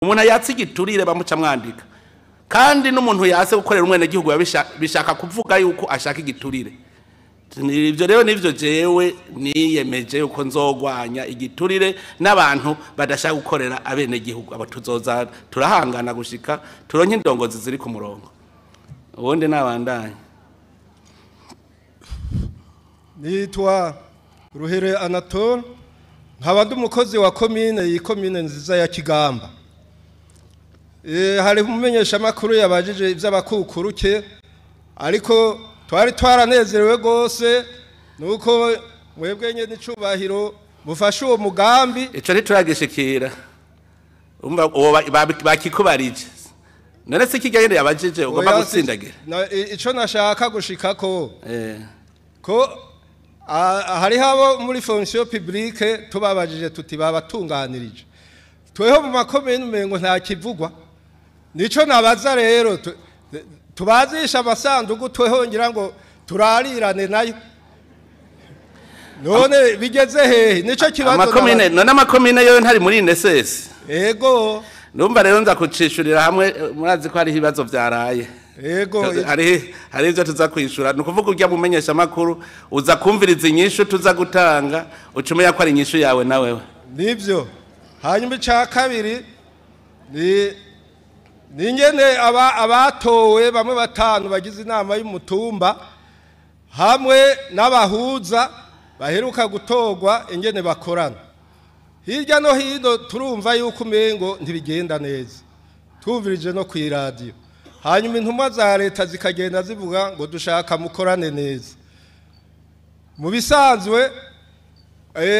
umuntu yatse igiturire bamuca mwandika kandi n'umuntu yase gukorera umwene gihugu bishaka kuvuga yuko ashaka igiturire ivyo rero nivyo jewe niyemeje yuko nzogwanya igiturire n'abantu badashaka gukorera abene gihugu abo tuzoza turahangana gushika turonke indongozi ziri ku murongo ubundi nabandanye nitwa Ruhere Anatole nkaba ndi umukozi wa komine nziza ya Kigamba hari umumenyesha makuru yabajije ivy'abakukuruke ariko twari twaranezerewe gose nuko mwebwe nye n'icubahiro mufashe uwo mugambi ico ntituragishikira umva bakikubarije none se kigende yabajije ugomba gutsindagira ico nashaka gushikako ko hari habo muri fonction publique tubabajije tuti babatunganirije tweho mu makomene umengo nta kivugwa nico nabaza rero tubazisha amasanduku twehongira ngo turarirane nayo none bigeze hehe nico kibazo amakomine none amakomine yo ntari muri NSS ego numva rero nza kucishurira hamwe murazi ko hari ibibazo byaraye ego hari ivyo tuza kwishura nukuvuga urya mumenyesha makuru uza kumviriza inyishu tuza gutanga ucumenya ko ari inyishu yawe nawewe nivyo hanyuma ca kabiri ni ngene abatowe bamwe batanu bagize inama y'umutumba hamwe n'abahuza baheruka gutogwa ingene bakorana hirya no hino turumva yuko umengo ntibigenda neza twumvirije no ku radio hanyuma intumwa za leta zikagenda zivuga ngo dushaka mukorane neza mu bisanzwe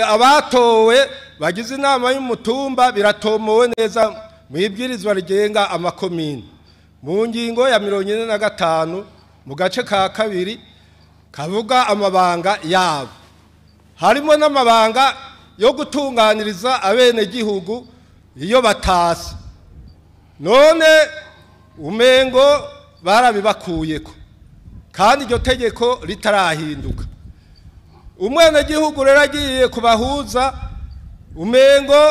abatowe bagize inama y'umutumba biratomowe neza mwibwirizwa rigenga amakomine mu ngingo ya 45 mu gace ka kabiri kavuga amabanga yabo harimo n'amabanga yo gutunganiriza abene gihugu iyo batasi none umengo barabibakuyeko kandi iryo tegeko ritarahinduka umwene gihugu rero agiye kubahuza umengo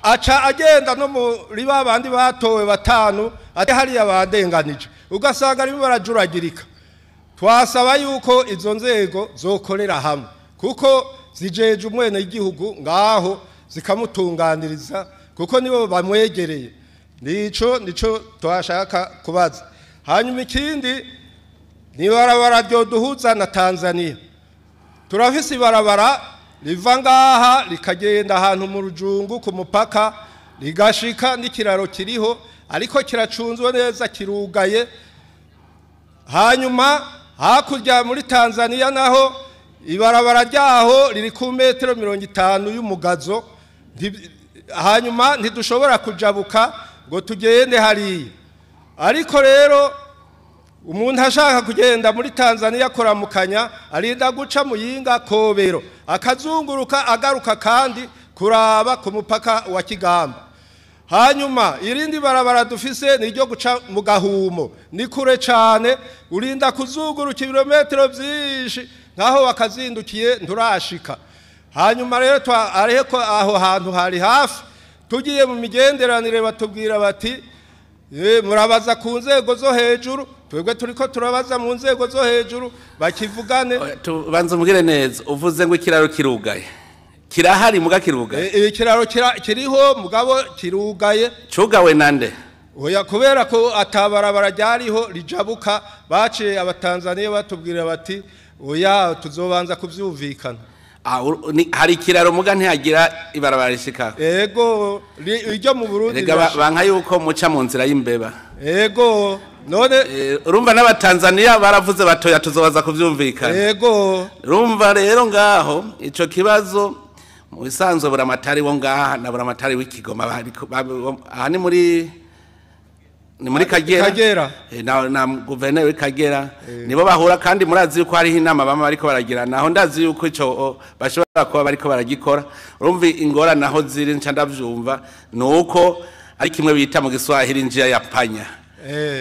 aca agenda no muri babandi batowe batanu ati hari abadenganije ugasanga ari barajuragirika twasaba yuko izo nzego zokorera hamwe kuko zijeje umwene igihugu ngaho zikamutunganiriza kuko nibo bamwegereye nico twashaka kubaza hanyuma ikindi ni barabara ryo duhuza na Tanzania turafise ibarabara riva ngaha likagenda ahantu mu rujungu ku mupaka ligashika n'ikiraro kiriho ariko kiracunzwe neza kirugaye hanyuma hakurya muri Tanzania naho ibarabara ryaho riri ku metero 50 y'umugazo hanyuma ntidushobora kujabuka ngo tugende hariya ariko rero umuntu ashaka kugenda muri Tanzania koramukanya arinda guca muyinga Kobero akazunguruka agaruka kandi kuraba ku mupaka wa Kigamba hanyuma irindi barabara dufise ni ryo guca mu Gahumo ni kure cyane urinda kuzunguruka ibirometero byinshi nkaho wakazindukiye nturashika hanyuma rero arihe ko aho hantu hari hafi tugiye mu migenderanire batubwira bati murabaza ku nzego zo hejuru twebwe turiko turabaza mu nzego zo hejuru bakivugane tubanze umugire neza uvuze ngo ikiraro kirugaye kirahari muga kirugaye ikiraro kiriho mugabo kirugaye cugawe nande oya kubera ko atabarabara ryariho rijabuka baciye abatanzaniya batubwira bati oya tuzobanza kuvyumvikana hari ikiraro muga ntihagira ibarabara rishika ego iryo mu Burundi banka yuko muca mu nzira y'imbeba ego none urumva n'abatanzaniya baravuze batoya tuzobaza kuvyumvikana ego urumva rero ngaho ico kibazo mu bisanzwe buramatari wo ngaha na buramatari w'Ikigoma aha ni muri Kagera na guverineri w'Ikagera nibo bahura kandi murazi yuko hari inama bama bariko baragira naho ndazi yuko ico bashobora kuba bariko baragikora urumva ingora naho ziri nca ndavyumva nuko ari kimwe bita mu Giswahili njia ya panya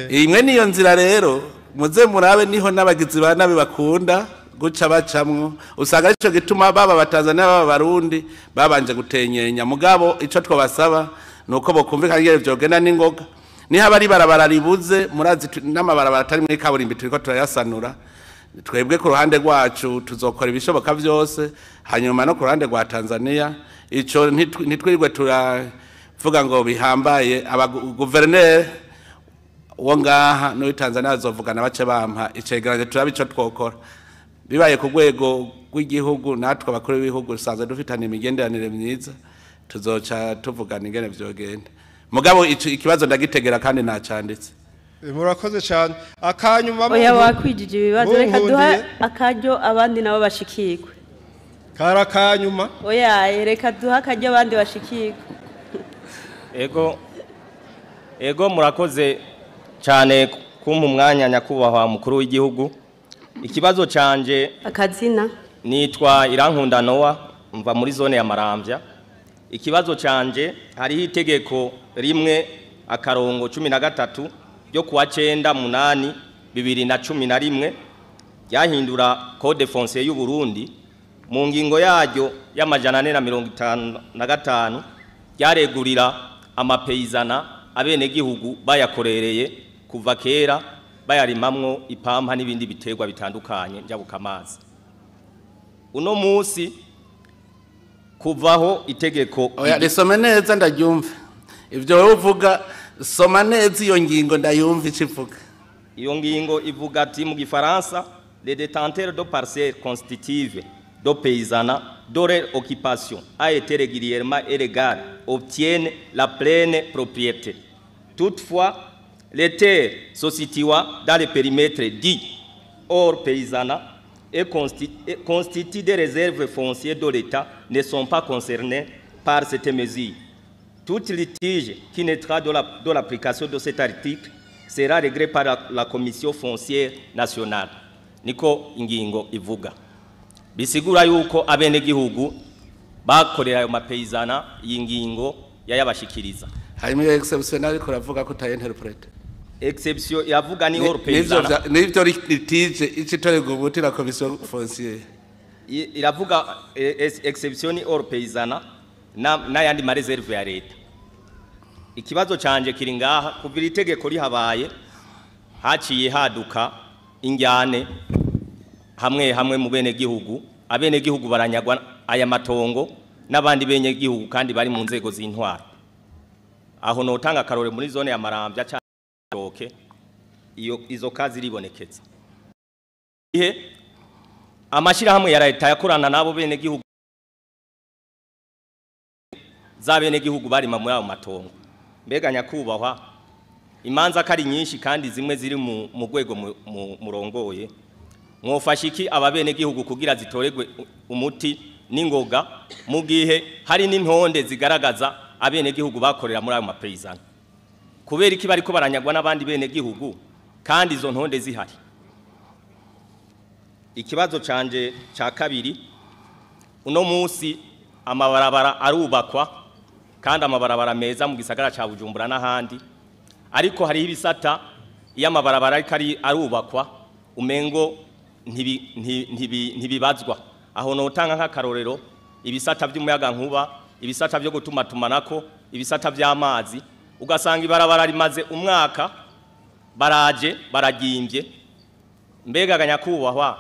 imwe niyo nzira rero muze murabe niho n'abagizi ba nabi bakunda guca bacamwo usanga ico gituma baba Batanzania baba Barundi babanje gutenyenya mugabo ico twabasaba nuko bokumvikana ngere vyogenda n'ingoga niho abari barabara ribuze murazi n'amabarabara atari muri kaburimbi turiko turayasanura twebwe ku ruhande rwacu tuzokora ibishoboka vyose hanyuma no ku ruhande rwa Tanzania ico ntitwirirwe turavuga ngo bihambaye aba guverineri wo ngaha no Tanzania azovugana bace bampa icegeranye turabico twokora bibaye ku rwego rw'igihugu natwe abakuru b'ibihugu rusanzwe dufitana imigenderanire myiza tuzoca tuvugana ingene vyogenda mugabo ikibazo ndagitegera kandi nacanditse murakoze cyane akanyuma oya wakwijije ibibazo reka duha akaryo abandi nabo bashikirwe karakanyuma oya reka duha akaryo abandi bashikirwe ego murakoze cyane kumpa umwanya nyakubahwa mukuru w'igihugu ikibazo canje akazina nitwa Irankunda Noah mva muri zone ya Maramvya ikibazo canje hariho itegeko rimwe akarongo 13 ryo kuwa 9/8/2011 ryahindura code foncier y'u Burundi mu ngingo yaryo y'amajana 455 ryaregurira amapeyizana abenegihugu bayakorereye kuva kera bayarimamwo ipampa n'ibindi biterwa bitandukanye njabuka amazi uno musi kuvaho itegeko oya risome neza ndaryumva ivyo uvuga soma neza iyo ngingo ndayumva icivuga iyo ngingo ivuga ati mu gifaransa les détenteurs de parcelles constitutives de paysans dont l'occupation a été régulièrement et légale obtiennent la pleine propriété. Toutefois, les terres se situant dans les périmètres dits hors paysanat et constituent des réserves foncières de l'État ne sont pas concernés par cette mesure. Tout litige qui naîtra de l'application de cet article sera réglé par la Commission foncière nationale. Niko ingingo ivuga. Bisigura yuko abenegihugu bakorera ayo mapeyizana y'ingingo yayabashikiriza. Harimo exception ariko ravuga ko tayenterprete. Exception yavuga ni hors peyizana. Nivyo litige icitorego gutira Commission foncière. Iravuga exception ni hors peyizana na yandi ma reserve ya leta. Ikibazo canje kiri ngaha kuvira itegeko rihabaye haciye haduka injyane hamwe mu bene gihugu abenegihugu baranyagwa aya matongo n'abandi benegihugu kandi bari mu nzego z'intwara aho notanga akarore muri zone ya Maramvya cyane izo kazi ribonekeza ihe amashira hamwe ya leta yakorana nabo benegihugu za benegihugu bari muri ayo matongo mbega nyakubahwa imanza kari nyinshi kandi zimwe ziri mu rwego murongoye mwofashiki ababenegihugu kugira zitoregwe umuti n'ingoga mu gihe hari n'intonde zigaragaza abenegihugu bakorera muri ayo mapeyizana kubera iki bariko baranyagwa n'abandi benegihugu kandi izo ntonde zihari ikibazo canje ca kabiri uno musi amabarabara arubakwa kandi amabarabara meza mu gisagara ca Bujumbura n'ahandi ariko hari ibisata iyo amabarabara arubakwa umengo ntibibazwa aho notanga nk'akarorero ibisata by'umuyaga nkuba ibisata byo gutuma tumanako ibisata by'amazi ugasanga ibarabara rimaze umwaka baragimbye mbega ganyakubahwa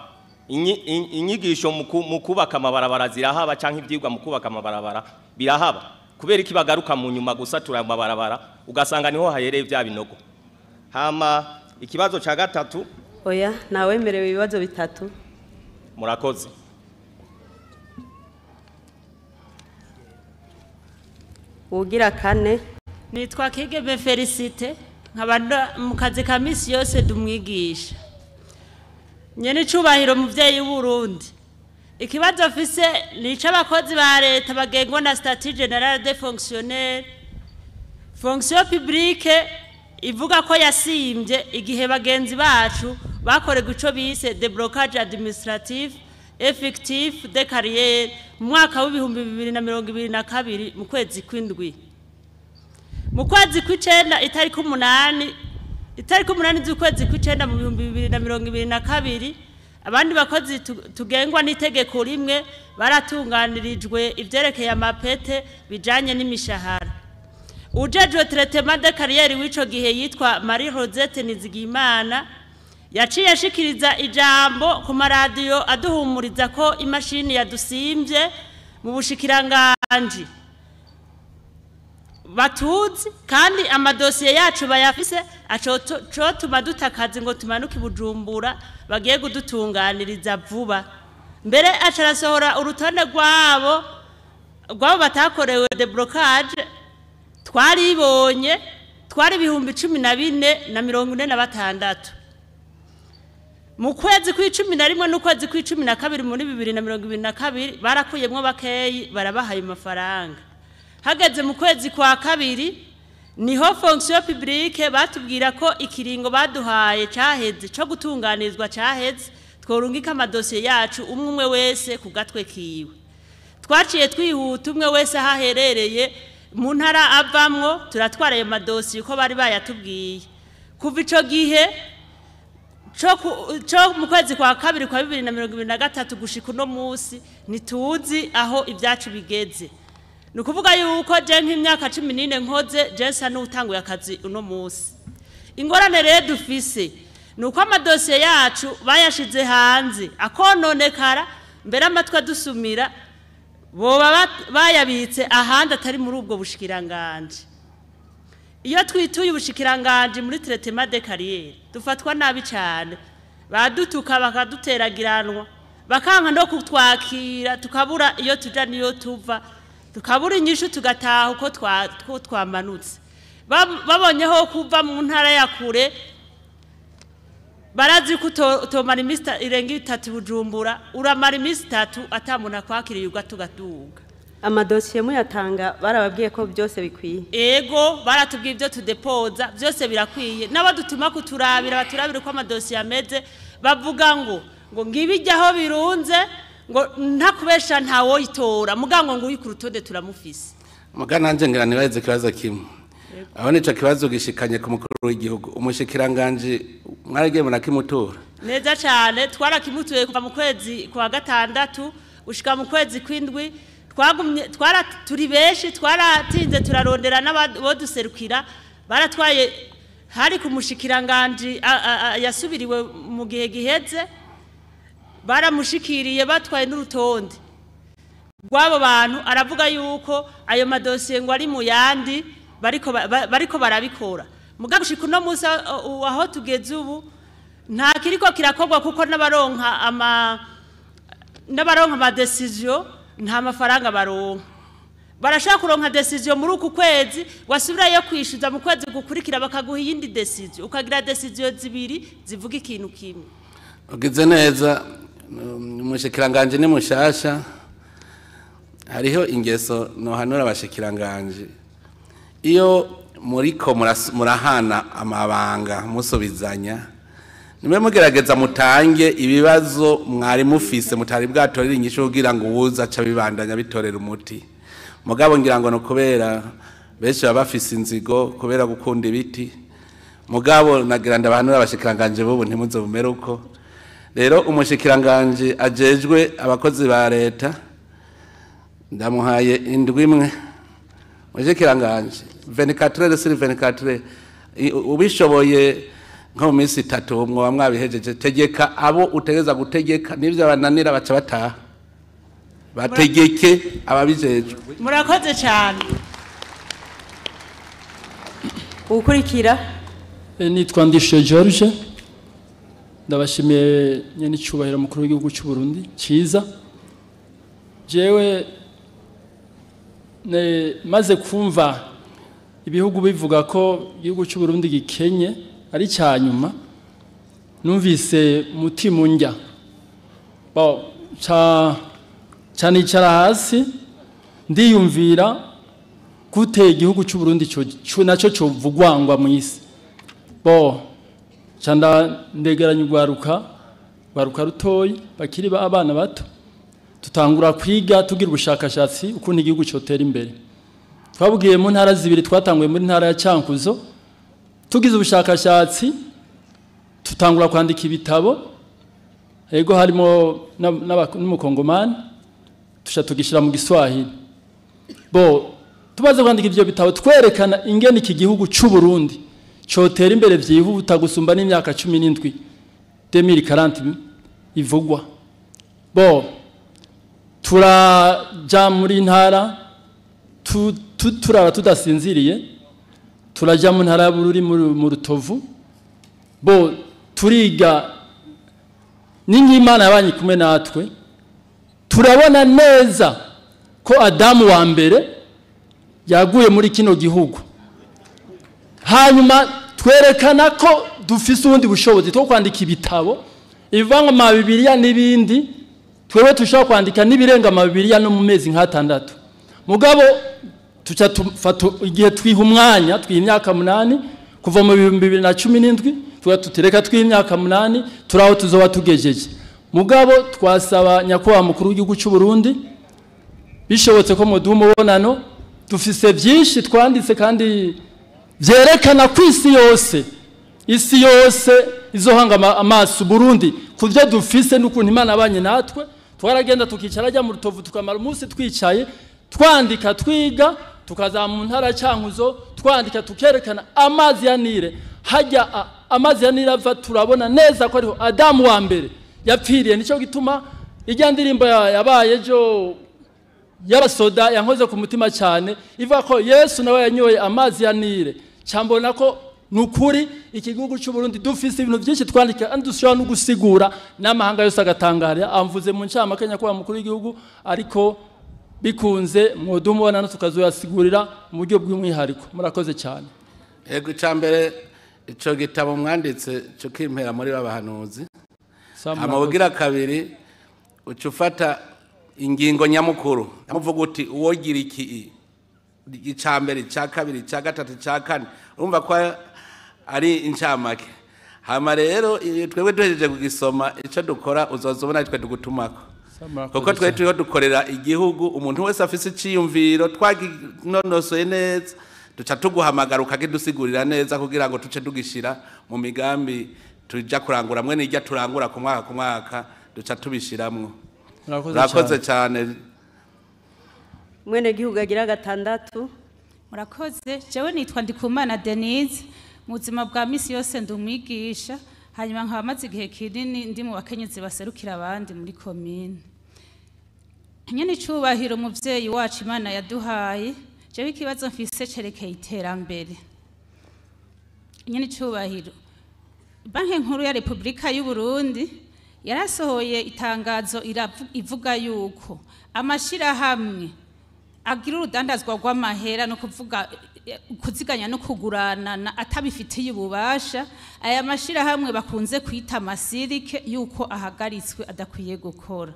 inyigisho mu kubaka amabarabara zirahaba canke ibyigwa mu kubaka amabarabara birahaba kubera iki bagaruka mu nyuma gusatura amabarabara ugasanga niho hayereye bya binogo hama ikibazo ca gatatu oya nawemerewe ibibazo bitatu murakoze ugira kane nitwa Kigeme Felicite nkabanda mu kazi ka misi yose dumwigisha nyene cubahiro muvyeyi w'Uburundi ikibazo afise nico abakozi ba leta bagengwa na statut général des fonctionnaires fonction publique ivuga ko yasimbye igihe bagenzi bacu bakorega ico bise déblocage administratif effectif de carrière mu mwaka w'2022 mu kwezi kw'indwi mu kwezi kw'icenda itariki 8 z'ukwezi kw'icenda mu 2022 abandi bakozi tugengwa n'itegeko rimwe baratunganirijwe ivyerekeye amapete bijanye n'imishahara ujejwe traitement de carrière w'ico gihe yitwa Marie Rosette Nizigimana yaciye ashikiriza ijambo ku maradiyo aduhumuriza ko imashini yadusimbye mu bushikiranganje batuzi kandi amadosiye yacu bayafise aco tuma dutakazi ngo tumanuke Bujumbura bagiye kudutunganiriza vuba mbere acarasohora urutonde rwabo batakorewe deblocage twaribonye twari 14,046 mu kwezi kwa11 n'ukwezi kwa12 muri 2022 barakuyemwo bakeyi barabahaye amafaranga hageze mu kwezi kwa kabiri niho fonction publique batubwira ko ikiringo baduhaye caheze cyo gutunganizwa caheze tworungika amadosiye yacu umwe wese ku gatwe kiwe twaciye twihuta umwe wese haherereye mu ntara avamwo turatwara ayo madosiye uko bari bayatubwiye kuva ico gihe cyo mu kwezi kwa kabiri kwa 2023 gushika uno munsi nituzi aho ibyacu bigeze nukuvuga yuko je nk'imyaka 14 nkoze jensa n'utanguye akazi uno munsi ingorane rero dufise nuko amadosiye yacu bayashize hanze akononekara mbere amatwa dusumira boba bayabitse ahandi atari muri ubwo bushikiranganje iyo twituye ubushikiranganje muri traitement de carrière dufatwa nabi cyane badutuka bakaduteragiranwa bakanka no kutwakira tukabura iyo tuja niyo tuva tukabura inyishu tugataha uko twamanutse babonyeho kuva mu ntara ya kure barazi ko utomara iminsi irenga 3 Bujumbura uramara iminsi 3 atamuna kwakiriye ugatugaduga amadosiye muyatanga barababwiye ko byose bikwiye ego baratubwiye ibyo tudepoza byose birakwiye n'abadutuma kuturabira ko amadosiye ameze bavuga ngo ngibijyaho birunze ngo ntakubesha ntawo yitora mugango ngo uyikurutonde turamufise mugana ngira nibaze kibazo kimwe aho nico kibazo gishikanye ku mukuru w'igihugu umushikiranganje mwaragiye munakimutora neza cyane twarakimutuye kuva mu kwezi kwa gatandatu ushika mu kwezi kwindwi twagumye turi beshi twaratinze turarondera n'abo duserukira baratwaye hari ku mushikiranganje yasubiriwe mu gihe giheze baramushikiriye batwaye n'urutonde rw'abo bantu aravuga yuko ayo madosiye ngo ari mu yandi bariko barabikora muga gushika uno munsi aho tugeze ubu nta kiriko kirakorwa kuko n'abaronka ama decision nta mafaranga baronka barashaka kuronka decision muri uku kwezi wasubirayo kwishyuza mu kwezi gukurikira bakaguha iyindi decision ukagira decision zibiri zivuga ikintu kimwe ugize neza umushikiranganje ni mushasha hariho ingeso no hanura abashikiranganje iyo muriko murahana amabanga musubizanya nimwe mugerageza mutange ibibazo mwari mufise mutari bwatorera inyisho kugira ngo uwuza aca bibandanya bitorera umuti mugabo ngira ngo no kubera benshi bafise inzigo kubera gukunda ibiti mugabo nagira ndabanura abashikiranganje bo ntimuze bumere uko rero umushikiranganje ajejwe abakozi ba leta ndamuhaye indwi imwe umushikiranganje 24 sur 24 ubishoboye nko mu minsi 3 mwo mwabihejeje tegeka abo utegeza gutegeka nivyo bananira baca bataha bategeke ababijeje murakoze cyane ukurikira nitwa Ndishe George ndabashimiye nyene cyubahiro mukuru w'igihugu cy'u Burundi ciza jewe maze kumva ibihugu bivuga ko igihugu cy'u Burundi gikenye ari cyanyuma numvise mutima unjya cyane icara hasi ndiyumvira gute igihugu cy'u Burundi nacyo covugwangwa mu isi cyanda ndegeranya urwaruka rutoyi bakiri abana bato tutangura kwiga tugira ubushakashatsi ukuntu igihugu cyotera imbere twabwiye mu ntara zibiri twatanguye muri ntara ya Cankuzo tugize ubushakashatsi tutangura kwandika ibitabo ego harimo n'umukongomani tushatugishyira mu Giswahili tumaze kwandika ivyo bitabo twerekana ingene iki gihugu c'u Burundi cotera imbere vyihuta gusumba n'imyaka 17 2040 ivugwa bo turaja muri ntara turara tudasinziriye turaja mu ntara y'Bururi mu Rutovu bo turiga n'Imana yabanye kumwe natwe turabona neza ko Adamu wa mbere yaguye muri kino gihugu hanyuma twerekana ko dufise ubundi bushobozi two kwandika ibitabo ivanga ma Bibiliya n'ibindi twewe tushaka kwandika nibirenga ma Bibiliya no mu mezi nk'atandatu mugabo tuca tufata igihe twiha umwanya tw'imyaka 8 kuva mu 2017 tuba tutereka tw'imyaka 8 turaho tuzoba tugejeje mugabo twasaba nyakubahwa mukuru w'igihugu cy'u Burundi bishobotse ko muduha umubonano dufise byinshi twanditse kandi vyerekana ku isi yose izohanga amaso Burundi kuvyo dufise n'ukuntu Imana abanye natwe twaragenda tukicara ajya mu Rutovu tukamara umunsi twicaye twandika twiga tukaza mu ntara Cankuzo twandika tukerekana amazi ya Nile hajya amazi ya Nile ava turabona neza ko ariho Adamu wa mbere yapfiriye nico gituma ijya ndirimbo yabaye jo y'abasoda yankoze ku mutima cyane iva ko Yesu nawe yanyoye amazi ya Nile cyambona ko nukuri ikigihugu cy'u Burundi dufise ibintu byinshi twandika andi dushobora no gusigura n'amahanga yose agatangarira amvuze mu ncama Kenya kwa mukuru w'igihugu ariko bikunze mwodumubona tukazoyasigurira mu buryo bw'umwihariko murakoze cyane yego icambere ico gitabo mwanditse cyo kimpera muri babahanuzi amabugira kabiri ucufata ingingo nyamukuru amuvuga uti uwogira iki icambere cya kabiri cya gatatu cya kane urumva ko ari incamake hama rero twebwe duhejeje kugisoma ico dukora uzozobona twe dugutumako kuko twe turiho dukorera igihugu umuntu wese afise iciyumviro twaginonosoye neza duca tuguhamagara ukagidusigurira neza kugira ngo tuce dugishira mu migambi tuja kurangura mwe n'ijya turangura ku mwaka duca tubishiramwo murakoze cyane mwene gihugu agira gatandatu murakoze jewe nitwa Ndikumana Denise mu buzima bwa misi yose ndumwigisha hanyuma nkaba maze igihe kinini ndi mu bakenyezi baserukira abandi muri komine nyene icubahiro umuvyeyi wacu Imana yaduhaye jewe ikibazo mfise cerekeye iterambere nyene icubahiro Banki nkuru ya Republika y'u Burundi yarasohoye itangazo ivuga yuko amashirahamwe agira urudandazwa rw'amahera no kuvuga kuziganya no kugurana atabifitiye ububasha aya mashirahamwe bakunze kwita amasirike yuko ahagaritswe adakwiye gukora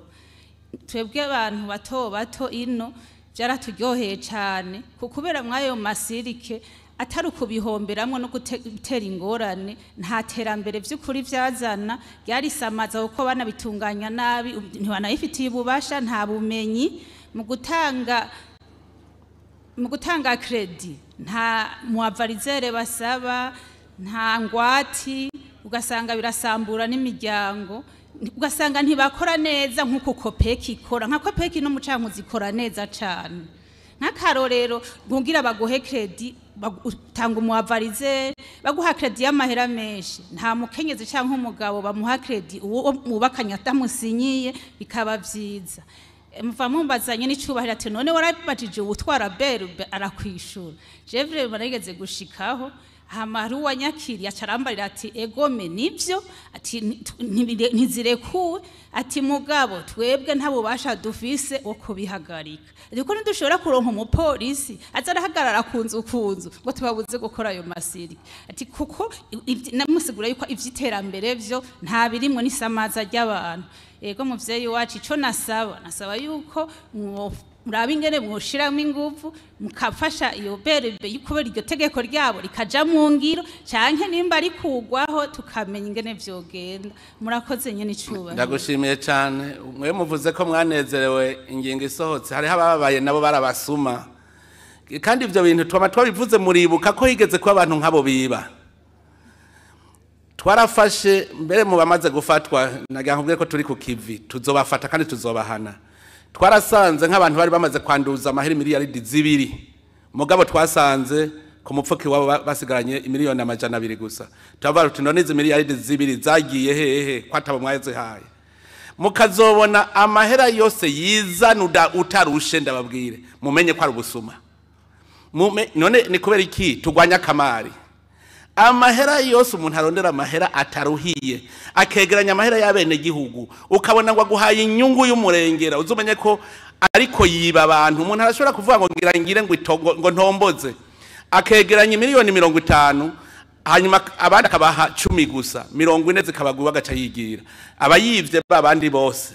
twebwe abantu bato ino byaraturyoheye cyane kubera mwayo masirike atari ukubihomberamwo no gutera ingorane nta terambere by'ukuri byazana ryarisamaza kuko banabitunganya nabi ntibanayifitiye ububasha nta bumenyi mu gutanga credit nta muavarizere basaba nta ngwati ugasanga birasambura n'imiryango ugasanga ntibakora neza nk'uko kopeki ikora nka kopeki no mucanku zikora neza cyane nk'akarorero nkugira baguhe credit utanga umuavarizere baguha credit y'amahera menshi nta mukenyezi cyangwa umugabo bamuha credit uwo mubakanya atamusinyiye bikaba byiza muvamubazanye n'icubahira ati none warabajije ubutwara berube arakwishura jevre barigeze gushikaho hamaru wanyakiri acarambarira ati egome nivyo ati ntizirekuwe ati mugabo twebwe ntabubasha dufise wo kubihagarika ariko ntidushobora kuronka umupolisi azarahagarara kunzu ngo tubabuze gukora ayo masiri ati kuko namusigura yuko ivyiterambere vyo nta birimwe n'isamaza ry'abantu ego muvyeyi wacu ico nasaba yuko murabe ingene mwoshiramo ingufu mukafasha iyo berebe yukubera iryo tegeko ryabo rikaja mu ngiro canke nimba ari kugwaho tukamenya ingene vyogenda murakoze nyene icuba ndagushimiye cyane mwe muvuze ko mwanezerewe ingingo isohotse hari hababaye nabo barabasuma kandi ivyo bintu twabivuze muribuka ko higeze ko abantu nkabo biba twarafashe mbere mu bamaze gufatwa nagiye ko turi ku kivi tuzobafata kandi tuzobahana twarasanze nk'abantu bari bamaze kwanduza amahera miliyaridi 2 mugabo twasanze ku mupfuki wabo basigaranye imiliyoni 200 gusa turavuga tuti none izi miliyaridi zibiri zagiye hehe kwataba mwaze haye mukazobona amahera yose yizana utarushe ndababwire mumenye ko ari ubusuma none ni kubera iki tugwanya kamari amahera yose umuntu arondera amahera ataruhiye akegeranya amahera y'abenegihugu ukabona ngo aguhaye inyungu y'umurengera uzumenye ko ariko yiba abantu umuntu arashobora kuvuga ngo ngire ngo ntomboze akegeranya miliyoni 50 hanyuma abandi akabaha 10 gusa 40 zikabagwa bagaca yigira abayivye babandi bose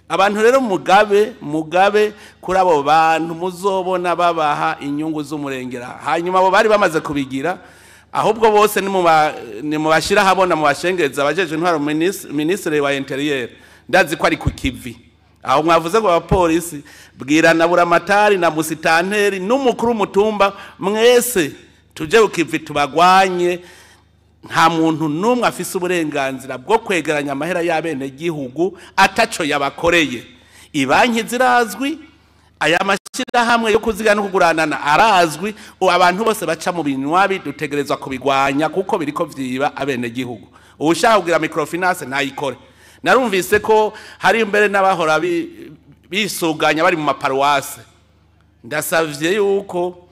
abantu rero mugabe kuri abo bantu muzobona babaha inyungu z'umurengera hanyuma abo bari bamaze kubigira ahubwo bose ni mu bashira habona mu bashengeza abajeje intwaro ministre wa interieur ndazi ko ari ku kivi aho mwavuze ngo abapolisi bwirana buramatari na musitanteri n'umukuru mutumba mwese tuje ukivi tubagwanye nta muntu numwe afise uburenganzira bwo kwegeranya amahera y'abene gihugu ataco yabakoreye ibanki zirazwi aya mashira hamwe yo kuzigana no kuguranana arazwi abantu bose baca mu binywabi dutegerezwa kubigwanya kuko biriko vyiba abene gihugu ushaka kugira microfinance nayikore narumvise ko hari imbere n'abahora bisuganya bari mu maparuwase ndasavye yuko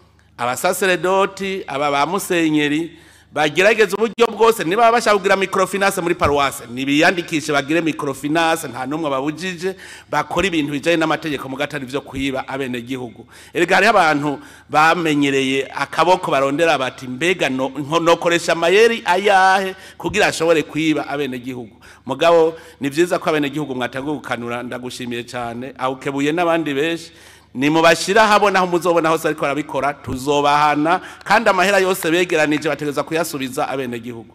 abasaseredoti aba ba musenyeri bagerageza uburyo bwose niba bashaka kugira microfinance muri paruwase nibiyandikishe bagire microfinance nta numwe babujije bakora ibintu bijanye n'amategeko mu gatari byo kwiba abene gihugu erega hari abantu bamenyereye akaboko barondera bati mbega nokoresha amayeri ayahe kugira ashobore kwiba abene gihugu mugabo ni vyiza ko abene gihugu mwatagukanura ndagushimiye cyane awukebuye n'abandi benshi ni mubashira habona aho muzobona hose ariko arabikora tuzobahana kandi amahera yose begeranije bategeza kuyasubiza abene gihugu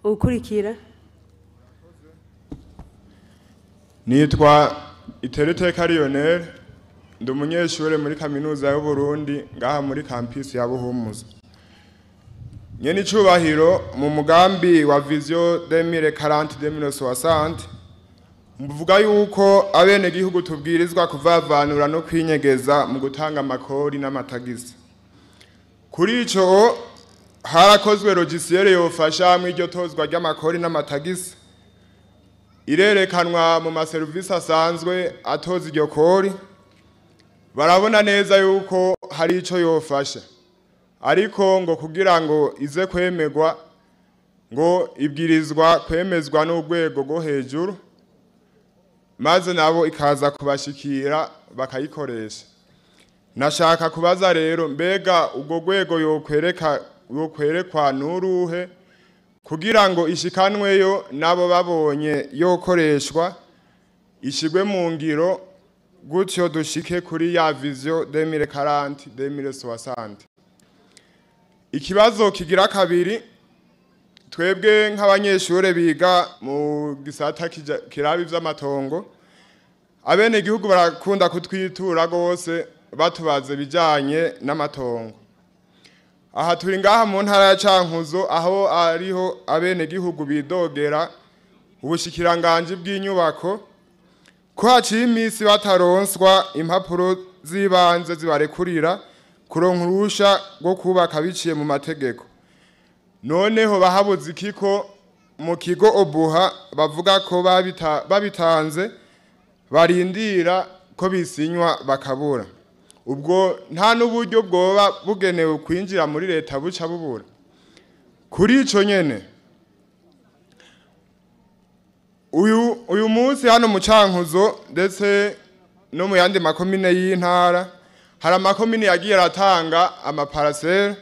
ukurikira nitwa Itereteka Lionel ndi umunyeshure muri kaminuza y'u Burundi ngaha muri campus ya Buhumuza nyene icubahiro mu mugambi wa vision 2040-2060 mvuga yuko abene gihugu tubwirizwa kuvavanura no kwinyegeza mu gutanga amakori n'amatagisi kuri ico harakozwe logiciel yofasha mu iryo tozwa ry'amakori n'amatagisi irerekanwa mu maserivisi asanzwe atoza iryo kori barabona neza yuko hari ico yofasha ariko ngo kugira ngo ize kwemegwa ngo ibwirizwa kwemezwa n'urwego rwo hejuru maze nabo ikaza kubashikira bakayikoresha nashaka kubaza rero mbega ubwo rwego yokwerekwa n'uruhe kugira ngo ishikanweyo nabo babonye yokoreshwa ishigwe mu ngiro gutyo dushike kuri ya vision 2040-2060 ikibazo kigira kabiri twebwe nk'abanyeshure biga mu gisata kirabi vy'amatongo abene gihugu barakunda kutwitura gose batubaze bijanye n'amatongo aha turi ngaha mu ntara ya Cankuzo aho ariho abene gihugu bidogera ubushikiranganje bw'inyubako ko haciye imisi bataronswa impapuro zibanze zibarekurira kuronka urusha rwo kubaka biciye mu mategeko noneho bahabuze ikiko mu kigo obuha bavuga ko babitanze barindira ko bisinywa bakabura ubwo nta n'uburyo bwoba bugenewe kwinjira muri leta buca bubura kuri ico nyene uyu munsi hano mu Cankuzo ndetse no mu yandi makomine y'intara hari amakomine yagiye aratanga amaparasera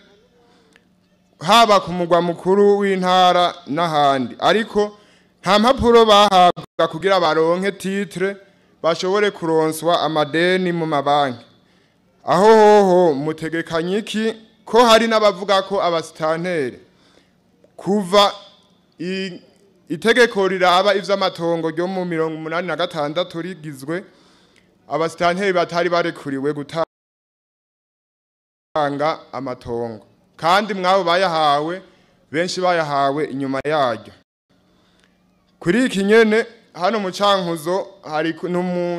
haba ku mugwa mukuru w'intara n'ahandi ariko nta mpapuro bahabwa kugira baronke titre bashobore kuronswa amadeni mu mabanki aho hoho mutegekanye iki ko hari n'abavuga ko abasitanteri kuva itegeko riraba ivy'amatongo ryo mu 86 rigizwe abasitanteri batari barekuriwe gutanga amatongo kandi mwabo bayahawe benshi bayahawe inyuma yaryo kuri iki nyene hano mu Cankuzo hari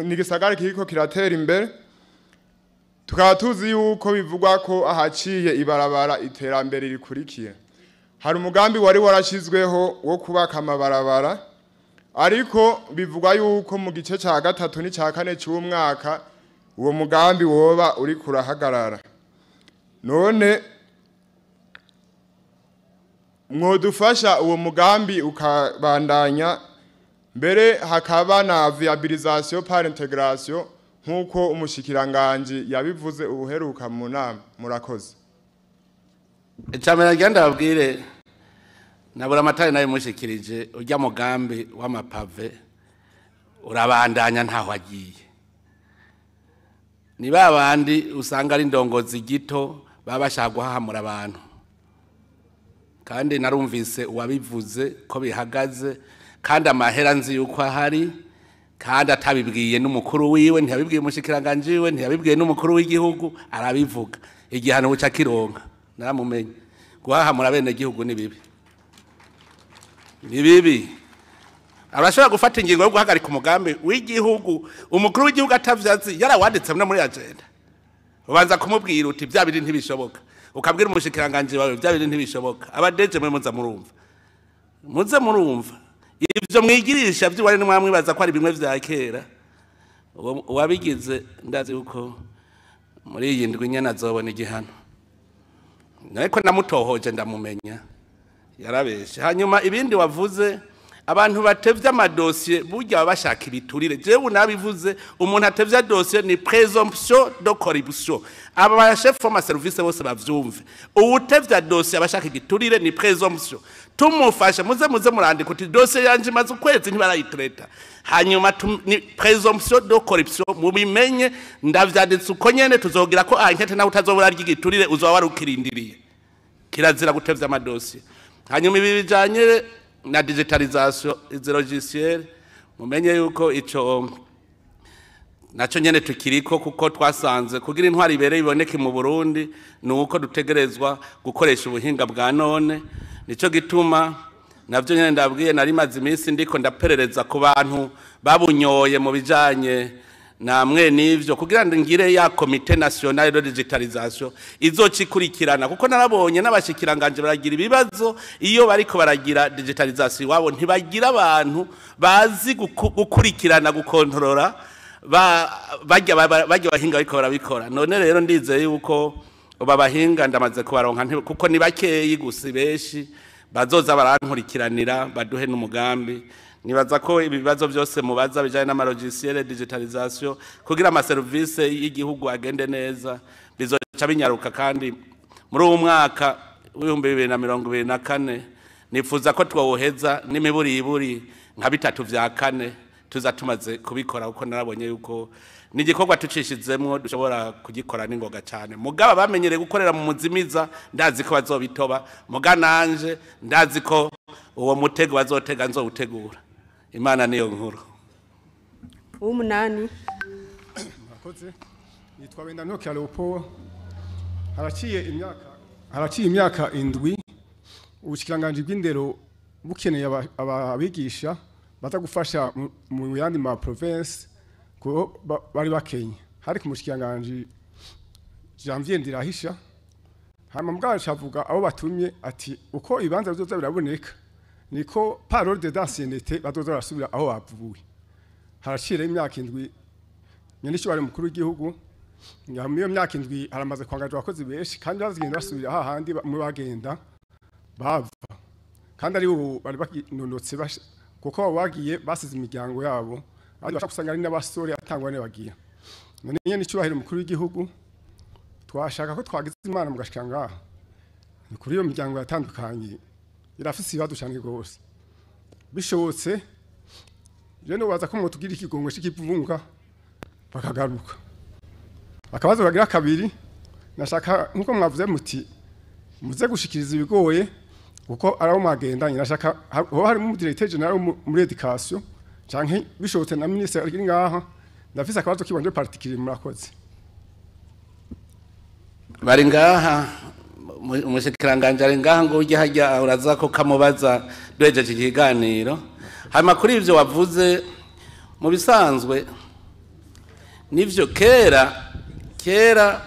ni gisagara kiriko kiratera imbere tukaba tuzi yuko bivugwa ko ahaciye ibarabara iterambere rikurikira. Hari umugambi wari warashizweho wo kubaka amabarabara, ariko bivugwa yuko mu gice ca gatatu ni ca kane cy'umwaka uwo mugambi woba uri kurahagarara. None mwodufasha uwo mugambi ukabandanya, mbere hakaba na viabilisation par intégration nkuko umushikiranganje yabivuze ubuheruka mu nama. Murakoze. Icamera genda babwire nabura amatari nayo mushikirije urya mugambi w'amapave urabandanya ntaho agiye. Ni babandi usanga ari ndongozi gito babashaka guhahamura abantu, kandi narumvise uwabivuze ko bihagaze, kandi amahera nzi yuko ahari, kandi atabibwiye n'umukuru wiwe, ntiyabibwiye umushikiranganje wiwe, ntiyabibwiye n'umukuru w'igihugu, arabivuga. Igihano buca kironka naramumenye. Guhahamura bene gihugu ni bibi, ni bibi. Arashobora gufata ingingo yo guhagarika umugambi w'igihugu, umukuru w'igihugu atavyazi yarawanditse no muri agenda. Ubanza kumubwira uti bya biri ntibishoboka, ukabwira umushikiranganje wawe bya biri ntibishoboka. Abadeje mwe muze murumva ivyo mwigirisha by'uwari n'umwamwibaza ko ari bimwe vya kera. Uwabigize ndazi uko muri iyi ndwi nyene azobona igihano. Nariko namutohoje ndamumenya, yarabeshe. Hanyuma ibindi wavuze, abantu batevya amadosiye burya bashaka ibiturire. Jewe nabivuze, umuntu atevya dossier ni présomption de corruption. Aba chef forma service bose bavyumve. Uwutevya dossier abashaka igiturire ni présomption. Tumufasha muze murandika uti dossier yanje maze ukwezi ntibarayitreta. Hanyuma ni présomption de corruption, mubimenye. Ndavyanditse uko nyene tuzogira ko ankete na utazobura ry'igiturire uzoba warukirindiriye. Kirazira gutevya amadosiye. Hanyuma ibi bijanye na digitalisation logiciel, mumenye yuko ico naco nyene tukiriko, kuko twasanze kugira intwari ibere iboneke mu Burundi nuko dutegerezwa gukoresha ubuhinga bwa none. Nico gituma navyo nyene ndabwiye nari maze iminsi ndiko ndaperereza ku bantu babunyoye mu bijanye namwe nivyo, kugira ngire ya Comité National de Digitalisation izocikurikirana, kuko narabonye n'abashikiranganje baragira ibibazo iyo bariko baragira digitalisation wabo ntibagira abantu bazi gukurikirana gukontorora bajya bahinga bariko barabikora. None rero ndizeye yuko babahinga ndamaze kubaronka, kuko ni bakeyi gusa beshi bazoza barankurikiranira baduhe n'umugambi. Nibaza ko ibibazo byose mubaza bijanye n'amalogiciel digitalisation kugira ama service y'igihugu agende neza bizoca binyaruka. Kandi muri uwo mwaka w'ibihumbi 2024 nifuza ko twoheza n'imiburiburi nka 3 vya 4 tuza tumaze kubikora, uko narabonye yuko ni igikorwa tucishizemwo dushobora kugikora n'ingoga cyane. Mugaba bamenyereye gukorera mu muzimiza, ndazi ko bazobitoba. Muga nanje ndazi ko uwo mutego bazotega nzowutegura. Imana niyo nkuru. Umunani. Murakoze. Nitwa Abenegihugu Leopold. Haraciye imyaka indwi ubushikiranganje bw'indero bukeneye ababigisha baza gufasha mu yandi ma province ko bari bakenye. Hari ku mushikiranganje Janvier Ndirahisha, hama muganje avuga abo batumye ati uko ibanza bizoza biraboneka niko parole de d'ancienneté bazoza barasubira aho bavuye. Harashira imyaka indwi nyene cyo bari mukuru w'igihugu, iyo myaka indwi haramaze kwangajwa abakozi benshi, kandi bazigenda basubira hahandi mu bagenda bava, kandi ari ubu bari bakinonotse kuko bagiye basize imiryango yabo, ari bashaka gusanga ari n'abasore atangwa ne bagiye. None nyene cyubahiro mukuru w'igihugu twashaka ko twagize Imana mugashikanga ni kuri iyo miryango yatandukanye irafise ibibazo cyane gose. Bishobotse je no baza ko mutugira ikigongo cy'ikivunga bakagaruka. Akabazo bagira kabiri, nashaka nkuko mwavuze muti muze gushikiriza ibigoye kuko araho magenda. Nashaka ho hari mu directeur general muri education canke bishobotse na ministre ari ngaha, ndafise akabazo kibanje particulier. Murakoze. Bari ngaha umushikiranganje ari ngaha ngo ujye hajya uraza ko kamubaza duhejeje ikiganiro. Hama kuri ivyo wavuze mu bisanzwe nivyo kera kera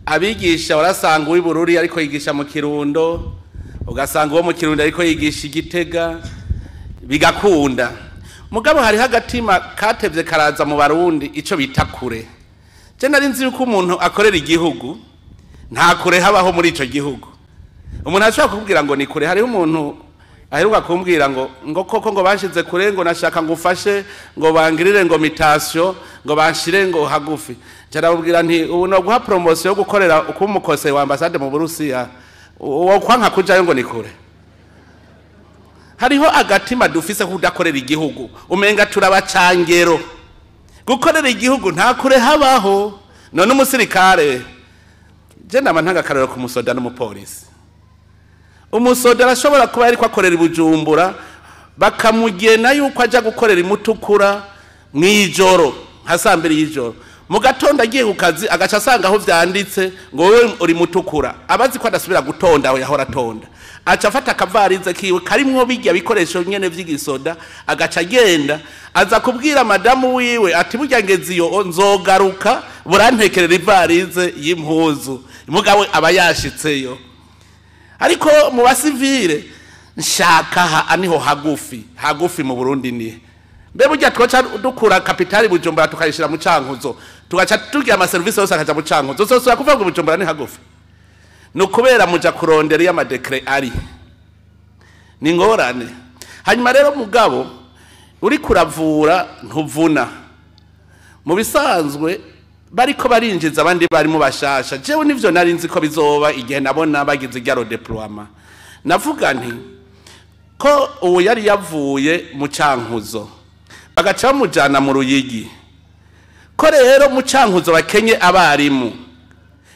abigisha warasanga uw'ibururi ariko yigisha mu Kirundo, ugasanga uwo mu Kirundo ariko yigisha Igitega, bigakunda. Mugabo hariho agatima katevye karaza mu Barundi ico bita kure. Je nari nzi yuko umuntu akorera igihugu nta kure habaho muri ico gihugu. Umuntu ashobora kukubwira ngo ni kure. Hariho umuntu aheruka kumbwira ngo koko ngo bashize kure, ngo nashaka ngo ufashe ngo bangirire ngo mutation, ngo banshire ngo hagufi. Carabubwira nti ubu no guha promotion yo gukorera uko umukose wa ambassade mu Burusiya, uwo kwanka kujayo ngo ni kure. Hariho agatima dufise kudakorera igihugu, umenga turabacangero. Gukorera igihugu nta kure habaho. None umusirikare je nama ntanga karero ku musoda n'umupolisi. Umusoda arashobora kuba ariko akorera Bujumbura, bakamugena yuko aja gukorera imutukura mwijoro hasambere y'ijoro. Mu gatondo agiye ku kazi agaca asanga aho vyanditse ngo wewe uri mutukura, abazi ko adasubira gutonda aho yahora atonda. Aca afata akavarize kiwe karimwo bijya bikoresho nyene vy'igisoda, agaca agenda aza kubwira madamu wiwe ati burya ngezi yo nzogaruka burantekerera ivarize y'impuzu. Mugabo aba yashitseyo. Ariko mu basivile nshaka aniho hagufi mu Burundi ni mbe burya twoca dukura kapitali Bujumbura tukayishira mu Cankuzo, tugaca tugira ama service yose akaja mu Cankuzo, zose yakuvuga ngo Bujumbura ni hagufi. No kubera muja kurondera ya madekre ari ni ngorane. Hanyuma rero mugabo uri kuravura ntuvuna. Mu bisanzwe bariko barinjiza abandi bari mu bashasha. Jewe nivyo nari nzi ko bizoba igihe nabona bagize igaro deploiement. Navuga nti ko uwo yari yavuye mu Cankuzo bagaca bamujana mu Ruyigi, ko rero mu Cankuzo bakenye abarimu.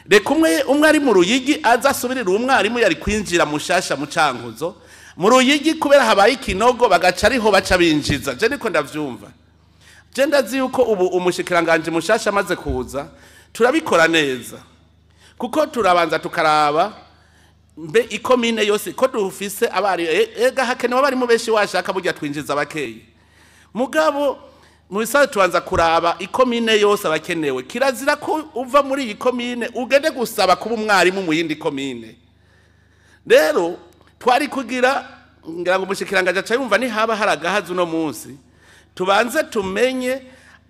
Reka umwe ari mu Ruyigi aza asubirira umwarimu yari kwinjira mushasha mu Cankuzo. Mu Ruyigi kubera habaye ikinogo bagaca ariho baca binjiza. Je niko ndavyumva. Je ndazi yuko ubu umushikiranganje mushasha amaze kuza turabikora neza, kuko turabanza tukaraba mbe ikomine yose ko dufise abari ega hakenewe abari mu beshi washaka burya twinjiza abakeyi. Mugabo mu bisaje tubanza kuraba ikomine yose abakenewe. Kirazira ko uva muri iyi komine ugende gusaba kuba umwarimu mu yindi komine. Rero twari kugira ngira ngo umushikiranganje aca yumva ni haba haragahaza uno munsi, tubanze tumenye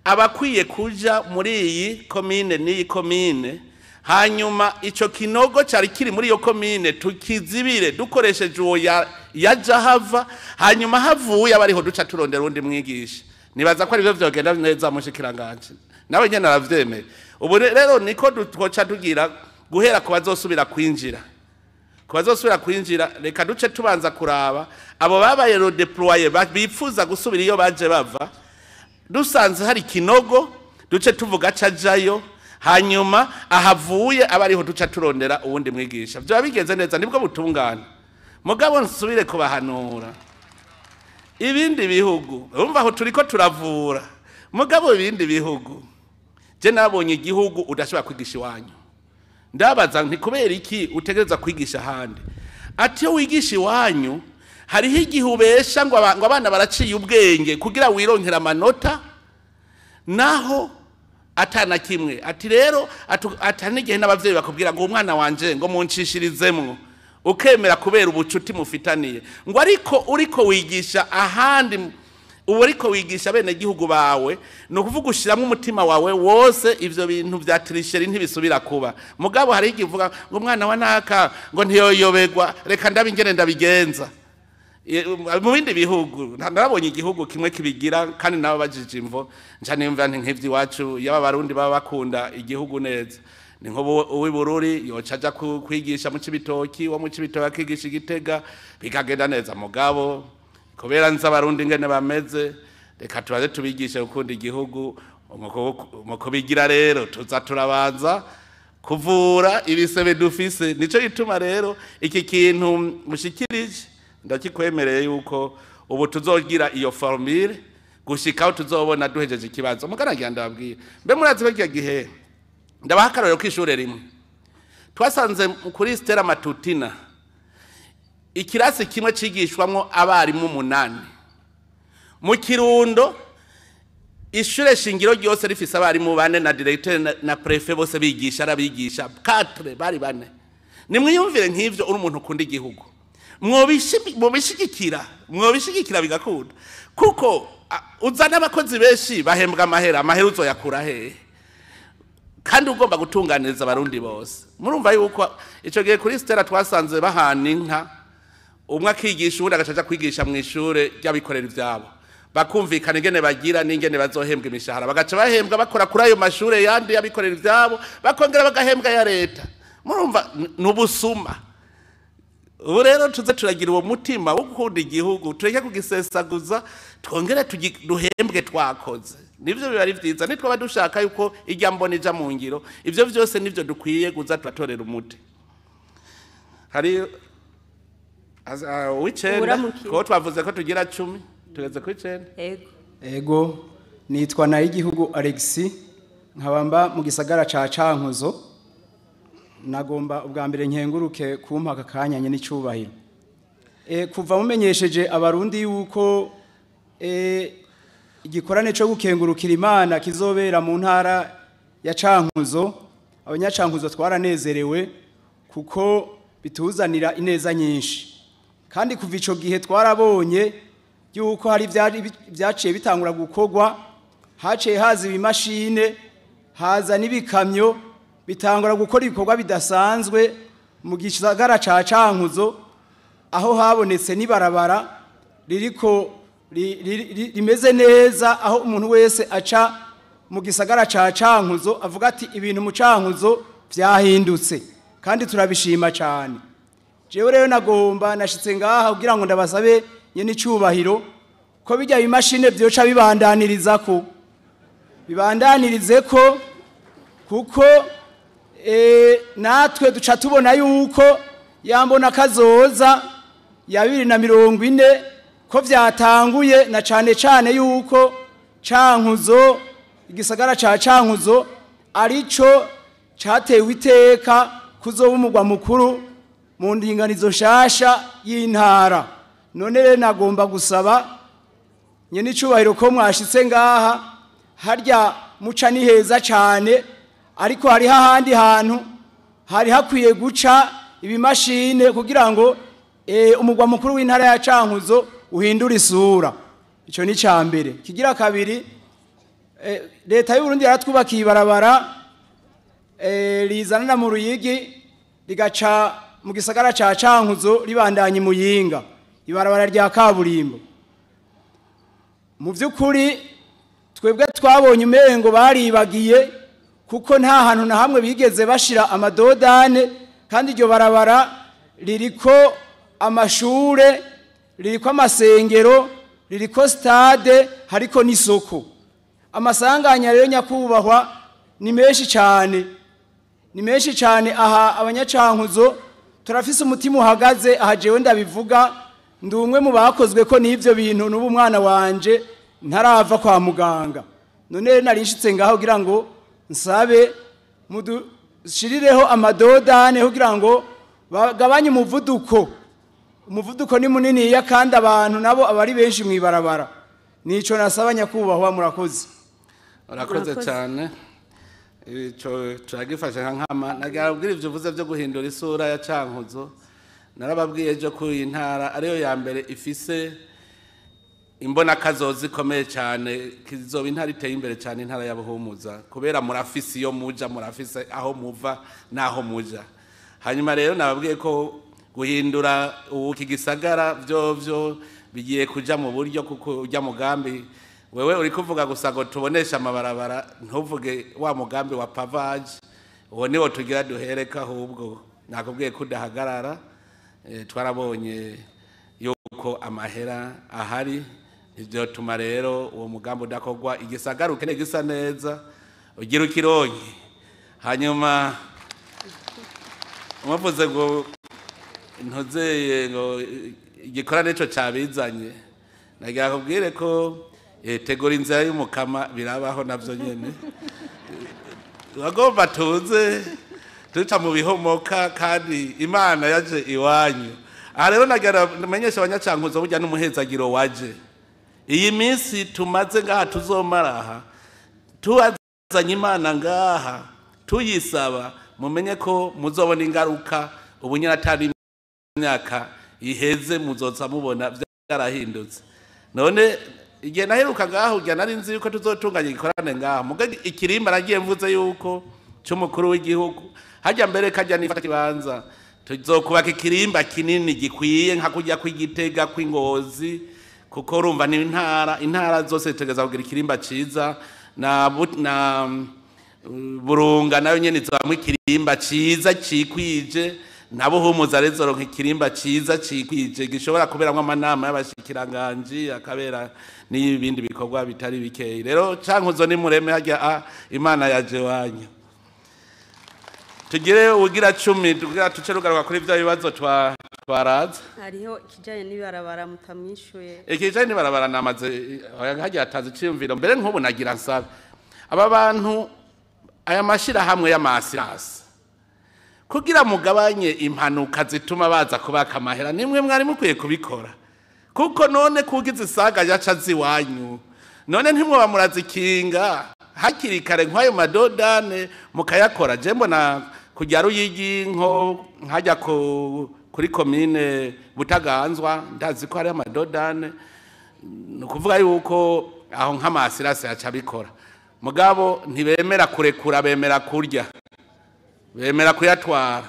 abakwiye kuja muri iyi komine n'iyi komine, hanyuma ico kinogo cari kiri muri iyo komine tukizibire dukoresheje uwo yaja hava, hanyuma havuye abariho duca turondera undi mwigisha. Nibaza ko arivyo vyogenda neza mushikiranganje nawe nyene aravyemeye. Ubu rero niko twoca tugira guhera ku bazosubira kwinjira. Ku bazosubira kwinjira reka duce tubanza kuraba abo babaye redeployer bifuza gusubira iyo baje bava. Dusanze hari kinogo duce tuvuga cajayo, hanyuma ahavuye abariho duca turondera uwundi mwigisha. Byo bigenze neza nibwo butungana. Mugabo nsubire kubahanura ibindi bihugu urumva aho turiko turavura. Mugabo ibindi bihugu je nabonye igihugu udashobora kwigisha iwanyu. Ndabaza nti kubera iki utegereza kwigisha handi? Ati yo wigisha iwanyu hariho igihubesha ngo abana baraciye ubwenge kugira wironkera amanota, naho atana kimwe. Ati rero atanigihe n'abavyeyi bakubwira ngo umwana wanje ngo munshishirizemwo ukemera kubera ubucuti mufitaniye, ngo ariko uriko wigisha ahandi ubu ariko wigisha bene gihugu bawe no kuvuga ushiramwe umutima wawe wose, ivyo bintu vya trisheri ntibisubira kuba. Mugabo hari igivuga ngo umwana wa naka ngo ntiyoyobegwa reka ndabingene ndabigenza. Mu bindi bihugu narabonye igihugu kimwe kibigira kandi nabo bajije imvo nca nimva nti nk'ivyi wacu yaba barundi baba bakunda igihugu neza. Ni nko uw'ibururi yocaja kwigisha mu Cibitoki, wo mu Cibitoki akigisha Igitega bikagenda neza. Mugabo kubera nza barundi ngene bameze reka tubaze tubigishe ukunda igihugu. Umuko bigira rero tuza turabanza kuvura ibisebe dufise. Nico gituma rero iki kintu mushikirije ndakikwemereye yuko ubu tuzogira iyo formule gushikaho tuzobona duhejeje ikibazo. Mugaragira ndababwira mbe murazi bagiye gihe ndabahakarero kw'ishure rimwe twasanze kuri Stella Matutina ikirasi kimwe cigishwamwo abarimu 8. Mu Kirundo ishure shingiro ryose rifise abarimu bane na directeur na prefet bose bigisha arabigisha 4 bari bane nimwiyumvire nk'ivyo uri umuntu ukunda igihugu mwobishigikira bigakunda kuko uzana abakozi benshi bahembwa amahera uzoyakura hehe kandi ugomba gutunganiriza abarundi bose murumva yuko ico gihe kuri Stella twasanze bahana inka umwe akigisha ubundi agacaja kwigisha mu ishure ry'abikorera ivyabo bakumvikana ingene bagira n'ingene bazohembwa imishahara bagaca bahembwa bakora kuri ayo mashure yandi y'abikorera ivyabo bakongera bagahembwa ya leta murumva n'ubusuma ubu rero tuze turagira uwo mutima wo gukunda igihugu tureke kugisesaguza twongere duhembwe twakoze nivyo biba ari vyiza nitwa badushaka yuko ijya mbona ija mu ngiro ivyo vyose nivyo dukwiye kuza turatorera umuti hari wicenda ko twavuze ko tugira 10 tugeze ku 9 ego nitwa Nayigihugu Alexis nkabamba mu gisagara ca Cankuzo nagomba ubwa mbere nkenguruke kumpaka kanyanye n'icubahiro kuva mumenyesheje abarundi yuko igikorane cyo gukengurukira Imana kizobera mu ntara ya Cankuzo abanyacankuzo twaranezerewe kuko bituzanira ineza nyinshi kandi kuva ico gihe twarabonye yuko hari byaciye bitangura gukorwa haciye haza ibimashine haza n'ibikamyo bitangura gukora ibikorwa bidasanzwe mu gisagara ca Cankuzo aho habonetse n'ibarabara ririko rimeze neza aho umuntu wese aca mu gisagara ca Cankuzo avuga ati ibintu mu Cankuzo vyahindutse kandi turabishima cyane jewe rero nagomba nashitse ngaha kugira ngo ndabasabe nyene icubahiro ko bijya imashine byoca bibandanirize ko kuko natwe duca tubona yuko yambona kazoza ya 2040 ko vyatanguye na cane yuko Cankuzo igisagara ca Cankuzo arico catewe iteka kuzoba umugwa mukuru mu ndinganizo nshasha y'intara none rero nagomba gusaba nyene icubahiro ko mwashitse ngaha harya muca ni heza cane ariko hari hahandi hantu hari hakwiye guca ibimashine kugira ngo umugwa mukuru w'intara ya Cankuzo uhindura isura ico ni cambere kigira kabiri leta y'u Burundi yaratwubakiye ibarabara rizana mu Ruyigi ligaca mu gisagara ca Cankuzo libandanye Muyinga ibarabara rya kaburimbo mu vyukuri twebwe twabonye umengo baribagiye kuko nta hantu na hamwe bigeze bashira amadodane kandi iryo barabara ririko amashure ririko amasengero ririko stade hariko n'isoko amasanganya rero nyakubahwa ni menshi cyane aha abanyacankuzo turafise umutima uhagaze aha jewe ndabivuga ndumwe mu bakozwe ko n'ivyo bintu n'ubu mwana wanje ntarava kwa muganga none narishitse ngaho kugira ngo nsabe mudushirireho amadodane kugira ngo bagabanye umuvuduko ni munini ya kandi abantu nabo abari benshi mwibarabara nico nasaba nyakubahwa murakoze cyane ico turagifasha nkama nagabwira ivyo vuze byo guhindura isura ya Cankuzo narababwiye ejo ko intara ariyo ya mbere ifise imbona kazozi ikomeye cyane kizoba intara iteye imbere cyane intara ya Buhumuza kubera murafise iyo muja murafise aho muva naho muja hanyuma rero nababwiye ko guhindura ukigisagara byo bigiye kuja mu buryo kuko ujya mugambi wewe uri kuvuga gusa ngo tubonesha amabarabara ntuvuge wa mugambi wa pavage uwo niwo tugira duhereka ahubwo nakubwiye kudahagarara twarabonye yuko amahera ahari ivyo tuma rero uwo mugambi udakogwa igisagara ukene gisa neza ugira ukironke hanyuma umuvuze ngo ntozeye ngo igikorane cyo cabizanye nagira kubwire ko tegura inzira y'umukama birabaho navyo nyene bagomba tuca mu bihomoka kandi Imana yaje iwanyu aha rero nagira menyesha abanyacankuzo burya n'umuhezagiro waje iyi minsi tumaze ngaha tuzomara aha tuwazanye Imana ngaha tuyisaba mumenye ko muzobona ingaruka ubunyana atari imyaka iheze muzoza mubona byarahindutse none igihe naheruka ngaho ujya nari nzi yuko tuzotunganya igikorane ngaha muga ikirimba nagiye mvuze yuko cy'umukuru w'igihugu hajya mbere kajya nifata kibanza tuzokubaka ikirimba kinini gikwiye nka kujya kw'Igitega kw'Ingozi kuko urumva ni intara zose tegeza kugira ikirimba ciza na Burunga nayo nyene izamwe ikirimba ciza cikwije nabo humuza rezoro nk'ikirimba ciza cikwije gishobora kuberamwe amanama y'abashikiranganje akabera n'ibindi bikorwa bitari bikeye rero cankuzo ni mureme hajya Imana yaje wanyu tugire ugira 10 tugira tucerugaruka kuri bya bibazo twaraza hariho kijanye n'ibarabara mutamwishuye ikijanye n'ibarabara namaze hajya atazi cyumviro mbere nk'ubu nagira nsabe aba bantu aya mashira hamwe y'amasirasi kugira mugabanye impanuka zituma baza kubaka amahera nimwe mwari mukwiye kubikora kuko none kugize isaga yaca ziwanyu none ntimwe bamurazikinga hakiri kare nk'ayo madodane mukayakora je mbona kujya Ruyigi nko nkajya kuri commune Butaganzwa ndazi ko ari amadodane nukuvuga yuko aho nk'amasirasi yaca bikora mugabo ntibemera kurekura bemera kurya bemera kuyatwara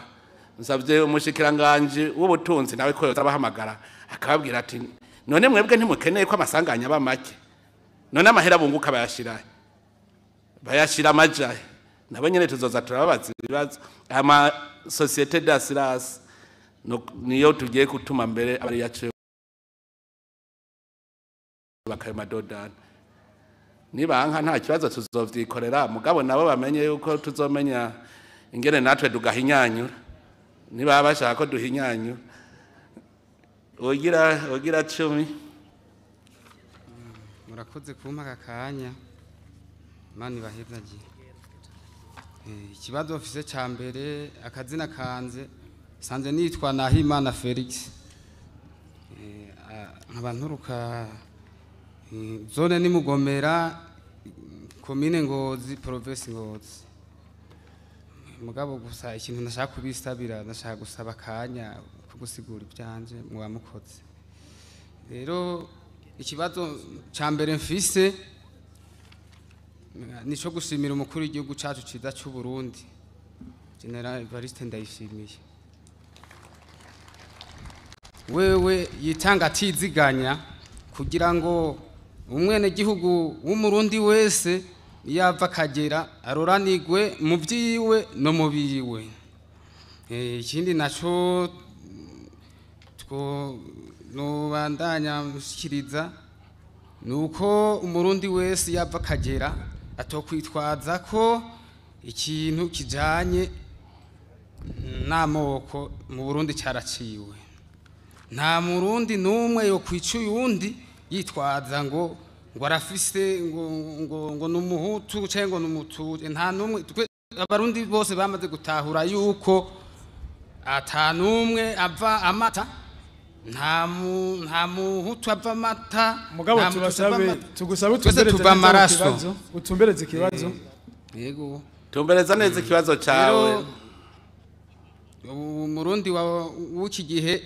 nsabye umushikiranganje w'ubutunzi nawe ko yozabahamagara akababwira ati none mwebwe ntimukeneye ko amasanganya aba make none amahera bunguka bayashira amajaye nabo nyene tuzoza turababaza ibibazo ama societe d'assurance niyo tugiye gutuma mbere abari yace bakaye madodani nibanka nta kibazo tuzovyikorera mugabo nabo bamenye yuko tuzomenya ingene natwe dugahinyanyura niba bashaka ko duhinyanyura ogira 10 murakoze kumpa akanya mani bahevnagiye ikibazo ofise ca mbere akazina kanze sanze nitwa Nahimana Felix nkabanturuka zone ni Mugomera commune Ngozi province Ngozi mugabo gusa ikintu nashaka kubistabira nashaka gusaba kanya kugusigura ibyanje mwamukoze rero ikibazo ca mbere mfise nico gushimira umukuru w'igihugu cacu ciza cy'u Burundi General Evariste Ndayishimiye wewe yitanga atiziganya kugira ngo umwene gihugu w'umurundi wese yava kagera aroranigwe mu byiwe no mu biwe ikindi naco no bandanya mushikiriza nuko umurundi wese yava kagera atokwitwaza ko ikintu kijanye n'amoko mu Burundi cyaraciwe nta murundi numwe yo kwica uyundi yitwaza ngo arafise ngo numuhutu cyangwa numutu nta numwe abarundi bose bamaze gutahura yuko atanumwe ava amata nta muhutu ava amata mugabo tugusabe utumbereze ikibazo yego tumbereza neza ikibazo cyawe umurundi w'iki gihe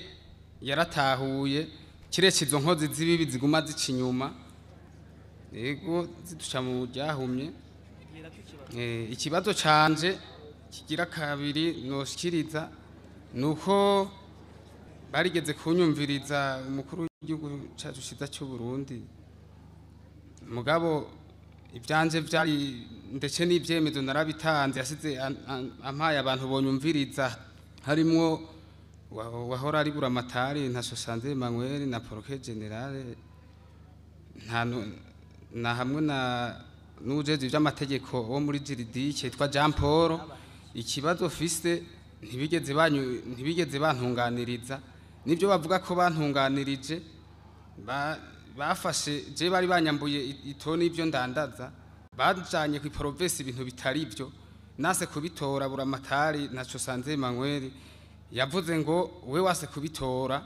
yaratahuye kiretse izo nkozi z'ibibi ziguma zica inyuma yego ziduca mu ryahumye ikibazo canje kigira kabiri noshikiriza nuko barigeze kunyumviriza umukuru w'igihugu cyacu ciza cy'u Burundi mugabo ibyanje byari ndetse n'ibyemezo narabitanze yasize ampaye abantu bonyumviriza harimo wahora ari buramatari nta Sosanze Emmanuel na Proke General na hamwe na n'ujeje by'amategeko wo muri Jiridike yitwa Jean Paul ikibazo fiste ntibigeze bantunganiriza nibyo bavuga ko bantunganirije bafashe je bari banyambuye itoni ibyo ndandaza bajanye ku province ibintu bitari byo nase kubitora buramatari na Sosanze Emmanuel yavuze ngo we wase kubitora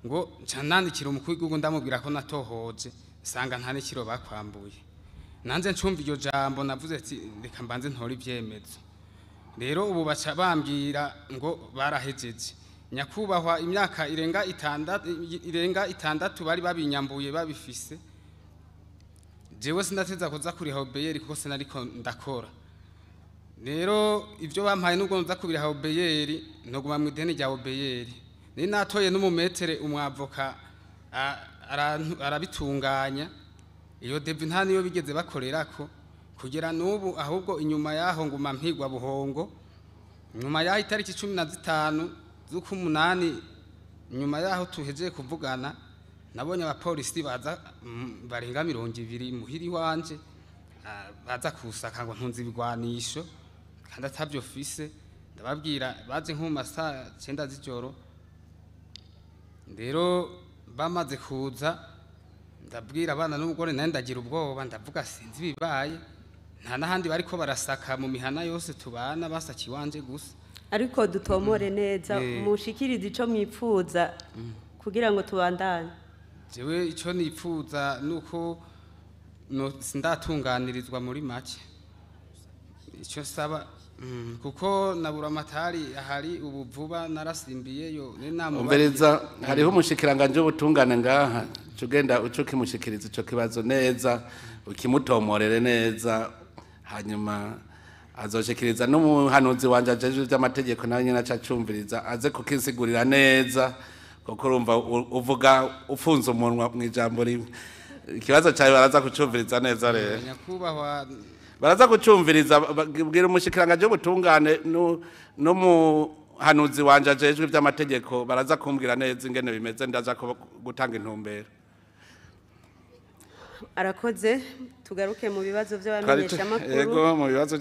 ngo canandikira umukuru w'igihugu ndamubwira ko natohoje sanga nta n'ikiro bakwambuye nanze ncumva iryo jambo navuze ati reka mbanze ntora ibyemezo rero ubu baca bambwira ngo barahejeje nyakubahwa imyaka irenga itandatu bari babinyambuye babifise jewe sinateza kuza kuriha obeyeri kuko sinariko ndakora rero ibyo bampaye nubwo nza kubiriha obeyeri noguma mu ideni rya obeyeri ni natoye n'umumetere umwavoka arabitunganya iyo devi nta niyo bigeze bakorerako kugera n'ubu ahubwo inyuma yaho nguma mpigwa buhongo nyuma yaho itariki 15 z'ukumunani nyuma yaho tuhejeje kuvugana nabonye abapolisi baza barenga 200 muhiri wanje baza kusaka ngo ntunze ibigwanisho kandi atabyo fise ndababwira baje nko mu masaha 9 z'ijoro rero bamaze kuza ndabwira abana n'umugore naye ndagira ubwoba ndavuga sinzi bibaye nta nahandi bariko barasaka mu mihana yose tubana basaki wanje gusa ariko dutomore neza mushikirize ico mwipfuza kugira ngo tubandane jewe ico nipfuza nuko sindatunganirizwa muri make ico saba kuko nabura amatari ahari ubu vuba narasimbiyeyo umbereza hariho umushikiranganje w'ubutungane ngaha tugenda ucukimushikiriza ico kibazo neza ukimutomorere neza hanyuma azoshikiriza n'umuhanuzi wanje ajeje by'amategeko nawe nyina acacumviriza aze kukisigurira neza kuko urumva uvuga ufunze umunwa mu ijambo rimwe ikibazo cyawe baraza kucumviriza neza rero nyakubahwa baraza kucumviriza bwira umushikiranganje w'ubutungane no muhanuzi wanje ajejwe by'amategeko baraza kumbwira neza ingene bimeze ndaza gutanga intumbero arakoze tugaruke mu bibazo by'abamenyesha makuru yego mu bibazo